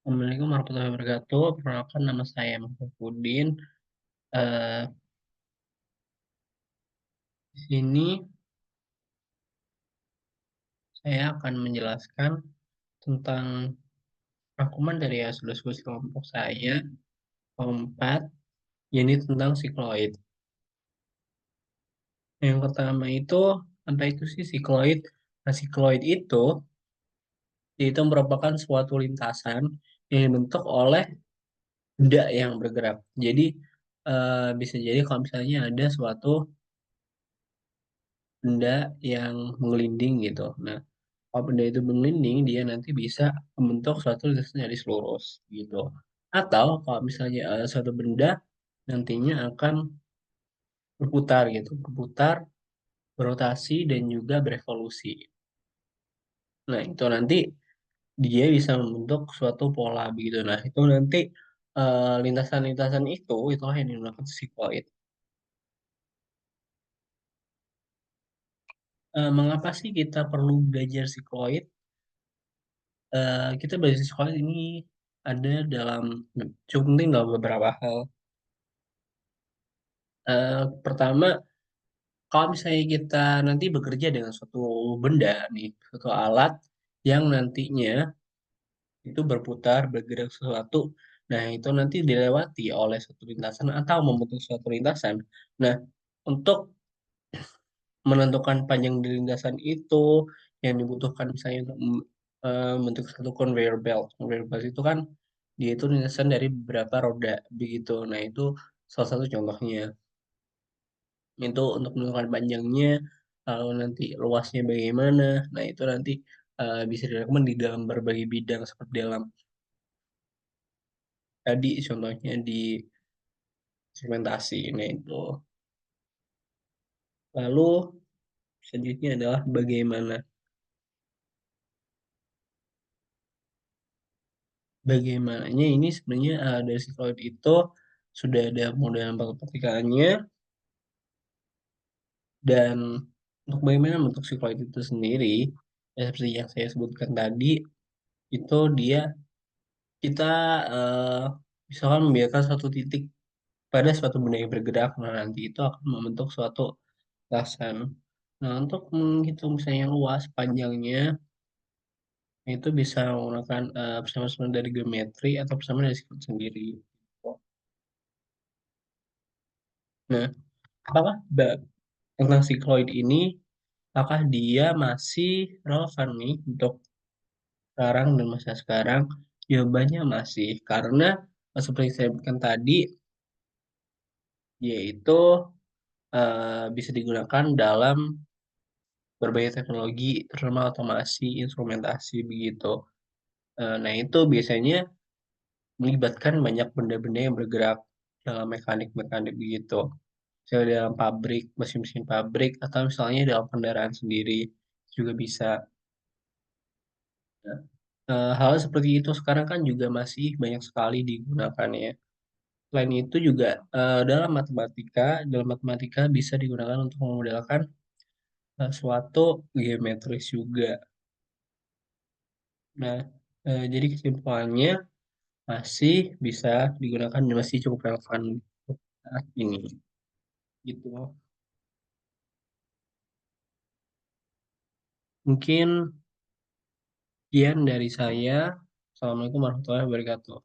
Assalamualaikum warahmatullahi wabarakatuh. Perkenalkan nama saya Mahfudin. Eh, di sini saya akan menjelaskan tentang rangkuman dari hasil diskusi kelompok saya keempat, yaitu tentang sikloid. Yang pertama itu, apa itu sih sikloid? Nah, sikloid itu merupakan suatu lintasan yang dibentuk oleh benda yang bergerak. Jadi bisa jadi kalau misalnya ada suatu benda yang menggelinding gitu. Nah, kalau benda itu bergelinding, dia nanti bisa membentuk suatu lintasan garis lurus gitu. Atau kalau misalnya suatu benda nantinya akan berputar gitu, berputar, berotasi dan juga berevolusi. Nah, itu nanti dia bisa membentuk suatu pola begitu. Nah, itu nanti lintasan-lintasan itulah yang dinamakan sikloid. Mengapa sih kita perlu belajar sikloid? Kita belajar sikloid ini ada dalam cukup penting dalam beberapa hal. Pertama, kalau misalnya kita nanti bekerja dengan suatu benda nih, suatu alat yang nantinya itu berputar, bergerak sesuatu, nah itu nanti dilewati oleh suatu lintasan atau membentuk suatu lintasan. Nah, untuk menentukan panjang di lintasan itu yang dibutuhkan misalnya untuk membentuk satu conveyor belt. Conveyor belt itu kan dia itu lintasan dari beberapa roda begitu. Nah, itu salah satu contohnya. Itu untuk menentukan panjangnya, lalu nanti luasnya bagaimana. Nah, itu nanti bisa dilakukan di dalam berbagai bidang seperti dalam tadi contohnya di segmentasi. Nah, itu. Lalu selanjutnya adalah bagaimana. Bagaimananya ini sebenarnya dari sikloid itu sudah ada model matematikaannya dan untuk bagaimana bentuk sikloid itu sendiri, ya seperti yang saya sebutkan tadi, itu dia kita eh, misalkan membiarkan suatu titik pada suatu benda yang bergerak, nah nanti itu akan membentuk suatu lasan. Nah, untuk menghitung misalnya luas panjangnya, itu bisa menggunakan persamaan dari geometri atau persamaan dari sikloid sendiri. Nah, apakah tentang sikloid ini, apakah dia masih relevan nih untuk sekarang dan masa sekarang? Jawabannya masih, karena seperti saya sebutkan tadi, yaitu bisa digunakan dalam berbagai teknologi, terutama otomasi, instrumentasi begitu. Nah, itu biasanya melibatkan banyak benda-benda yang bergerak dalam mekanik-mekanik begitu. Misalnya dalam pabrik, mesin-mesin pabrik, atau misalnya dalam kendaraan sendiri juga bisa. Nah, hal seperti itu sekarang kan juga masih banyak sekali digunakan ya. Selain itu juga dalam matematika bisa digunakan untuk memodelkan suatu geometris juga. Nah, jadi kesimpulannya masih bisa digunakan dan masih cukup relevan untuk saat ini. Gitu. Mungkin sekian dari saya. Assalamualaikum warahmatullahi wabarakatuh.